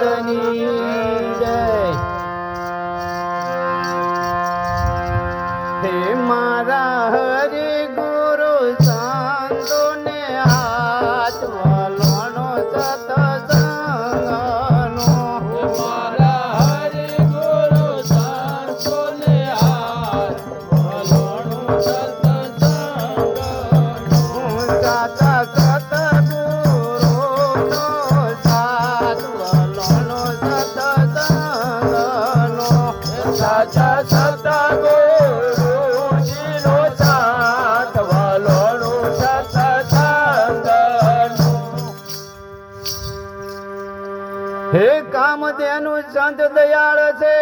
મહારાજની જય. હે મારા હરિ ગુરુ સંતો ને હાથ વલણો સતસંગનો. મારા હરિ ગુરુ સંતો ને હાથ વલણો સત્સંગનો. સાચા સતગુરુનો સાથ વલણો સતસંગનો. સાચા સતગુરુજીનો સાથ વલણો સત્સંગનો. હે કામધેનું સંત દયાળ છે,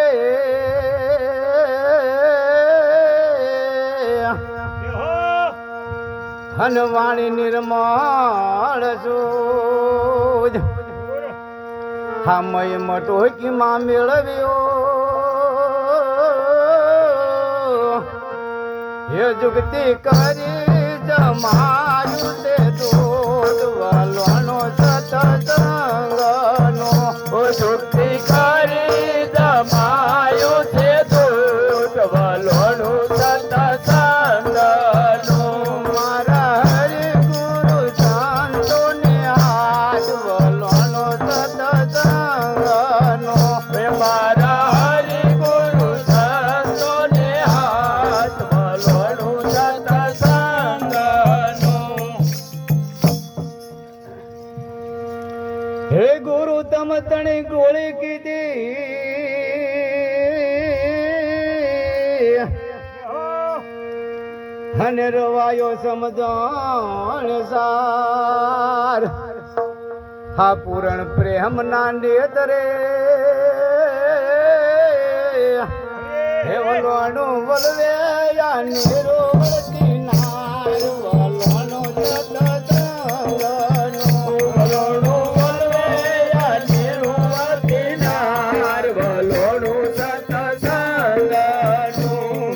હનવાણી નિર્મળ શુદ્ધ હામય મટોકીમાં મેળવ્યો. હે જુગતિ કરી જમાયું તે દૂધ વલણો સતસંગનો. ઓ સુક્તિ કરી દમાયો છે દૂધ વલણો સત્સંગનો. મારા હરિ ગુરુ સંતો ને હાથ વલણો સતસંગનો. મારા હરિ ગુરુ સંતો ને હાથ વલણો સત્સંગનો. હે ગુરુ તમ તણી ગોળી કીધી, અને રવાયો સમજણ સાર. હા પૂરણ પ્રેમ ના નેતરે હે વલણું વલવે યા નિરોવતી નાર વલણો સતસંગનો. વલણો વલવે યા નિર્વતી નાર વલણો સત્સંગનો.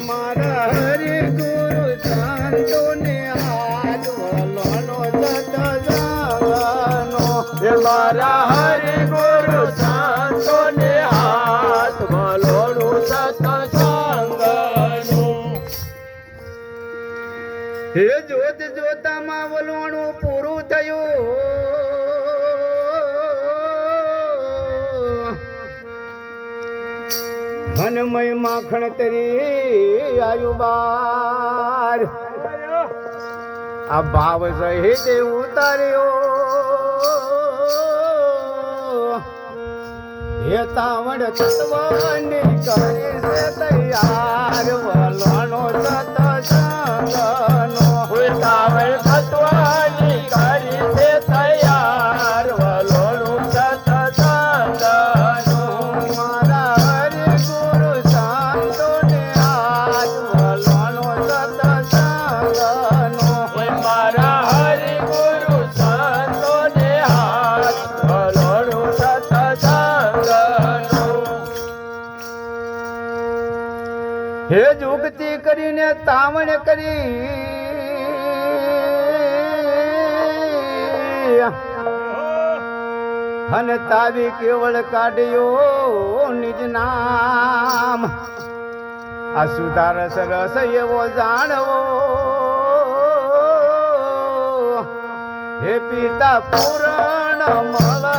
મારા હરિ ગુરુ સંતો ને હાથ વલણો સતસંગનો. હે મારા હરિ ગુરુ સંતો ને હાથ વલણો સત્સંગનો. હે જોત જોતામાં વલણું પૂરું થયું. મનમય માખણ તરી આયુ બાર. આ ભાવ સહિત ઉતાર્યો. હે તાવડ તત્વની કરી છે તૈયાર વલણો સતસંગનો. ઉતાવળ તત્વની કરી છે તૈયાર વલણો સત્સંગનો. મારા હરિ ગુરુ સંતો ને હાથ વલણો સતસંગનો. મારા હરિ ગુરુ સંતો ને હાથ વલણો સત્સંગનો. હે જુગતી કરીને તાવણ કરી, અને તાવી કેવળ કાઢ્યો નિજ નામ. આ સુધારસ રસ એવો જાણવો. હે પિતા પૂરણ મળે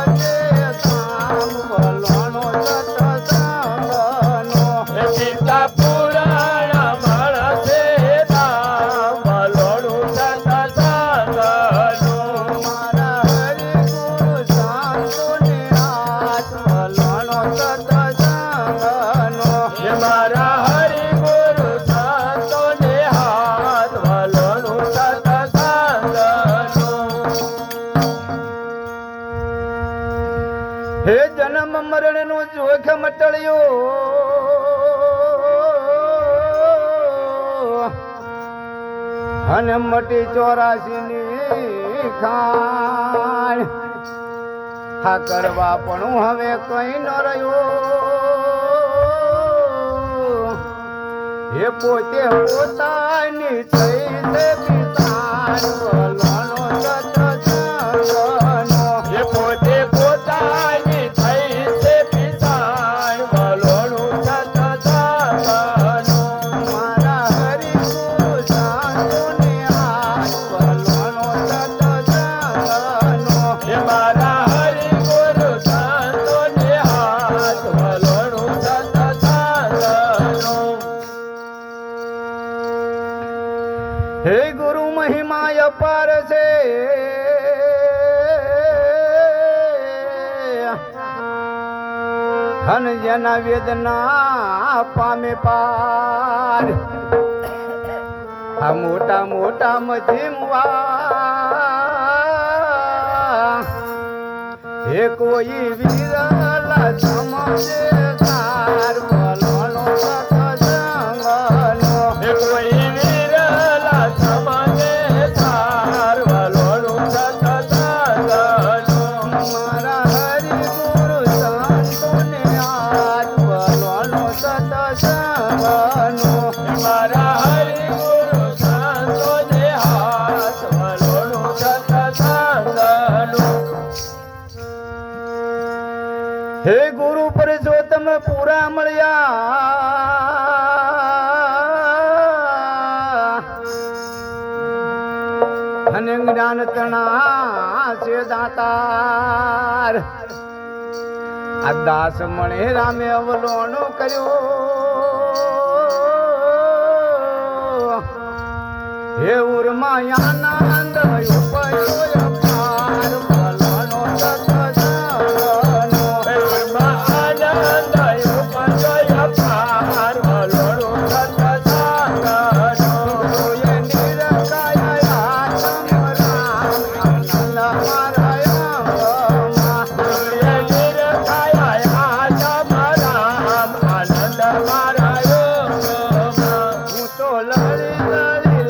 ધામ વલણો સતસંગનો. હે પિતા પુરાણ મળશે ધામ વલણો સત્સંગનો. મારા હરિ ગુરુ સંતો ને હાથ વલણો સતસંગનો. હે મારા હરિ ગુરુ સંતો ને હાથ વલણો સત્સંગનો. હે જન્મ મરણ નું જોખમ ટળ્યો. અને મટી 84 ની ખાણ. હા કરવા પણ હવે કઈ ન રહ્યો. હે પોતે પોતાની થઈ છે પિતાન વલણો સતસંગનો. હે પોતે પોતાની થઈ છે હન જેના વેદના પામે પાર આ મોટા મોટા મધીમવા હે કોઈ વિરલા સમજે તાર બોલવાનો સત્સંગનો હે કોઈ વિરલા સમજે તાર બોલવાનો સત્સંગનો મારા હરિ ગુરુ સંતોને આજ બોલવાનો સત્સંગનો મારા હરિ ગુરુ સંતોને હાથ બોલવાનો સત્સંગનો હે ગુરુ પરસોત્તમ પૂરા મળ્યા અને જ્ઞાન તણા છે દાતાર આ દાસ મણે રામે અવલોનો કર્યો હે ઉર્માયાનંદ ઉપયો પાર બોલવાનો સત્સંગનો આનંદ ઉપજય પાર બોલવાનો સત્સંગનો એ નિરકાયા આત્મરામ આનંદ મારાયણમાં હું તો લડી લડી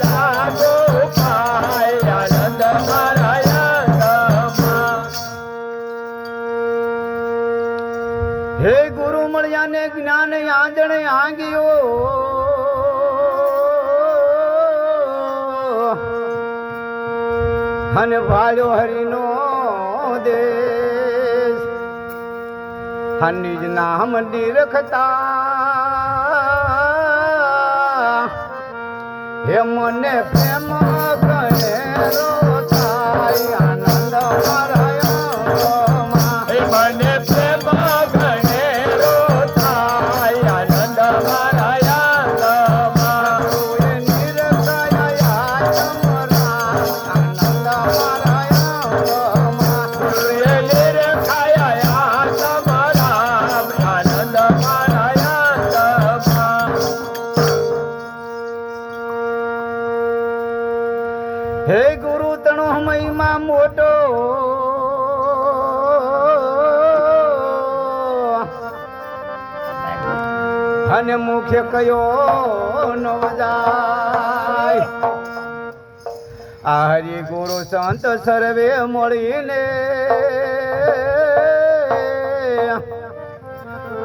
લાગુ પાય આનંદ મારાયણમાં હે ગુરુ મળ્યા ને જ્ઞાન આંજણ આંગ્યો અને વાળ્યો હરિનો દેશ નિજ નામ નિરખતા હે મને પ્રેમ ગણેરો થાય આનંદ મારાયણમાં મને પ્રેમ ગણેરો થાય આનંદ મારાયણમાં એ નિરખયા આત્મરામ આનંદ મારાયણમાં નિરખાયા તમારામ આનંદ મારાયણમાં હે ગુરુ તણો મહિમા મોટો અને મુખ્ય કયો ન જાય આ હરિ ગુરુ સંત સર્વે મળીને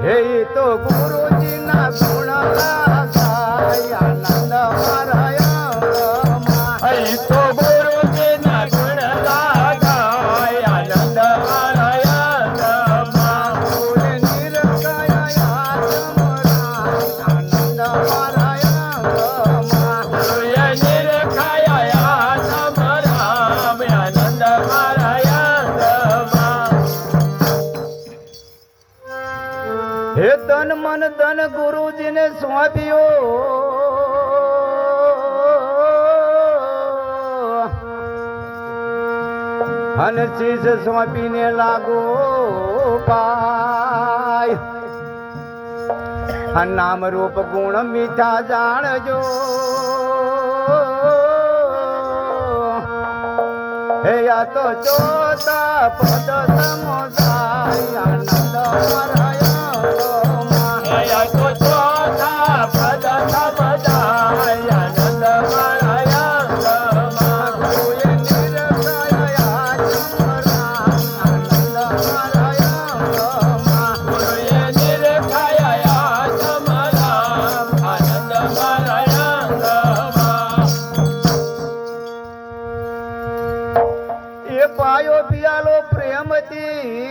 હે ઈ તો ગુરુજીના ગુણ ગાય આનંદ મારાયણમાં અહીં તો ગુરુજીના ગુણ ગાય આનંદ મારાયણમાં ગુરુએ નિરખયા આત્મરામ આનંદ મારાયણમાં નિરખાયા તમારામ આનંદ મારાયણમાં હે તન મન ધન ગુરુજીને સોંપ્યો અને શીશ સોંપીને લાગો પાય આ નામ રૂપ ગુણ મીઠા જાણજો હે આ તો ચોથા પદ સમજાય આનંદ મારાયણમાં આયા તો ચોથા પદ સમજાય આનંદ મારાયણમાં ગુરુએ નિરખયા આત્મરામ આનંદ મારાયણમાં ગુરુએ નિરખાયા તમારામ આનંદ મારાયણમાં એ પાયો પિયાલો પ્રેમથી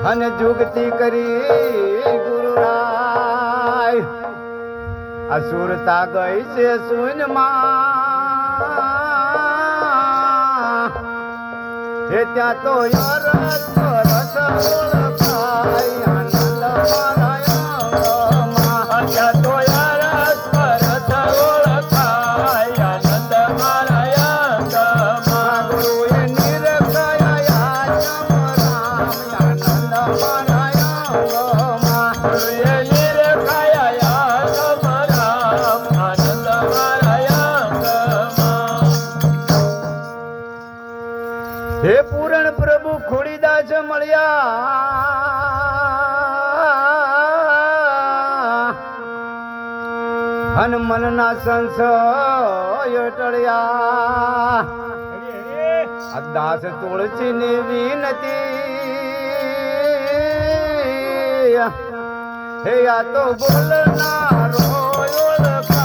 અને જુગતી કરી ગુરુરાય અસુરતા ગઈ છે શૂન્યમાં હે ત્યાં તો રસ રસ ઓળખાય આનંદ મારાયણમાં ત્યાં તો યાર મળ્યા હન મનના સંશય ટળ્યા આ દાસ તુલસીની વિનતી હે આ તો બોલનારો ઓળખ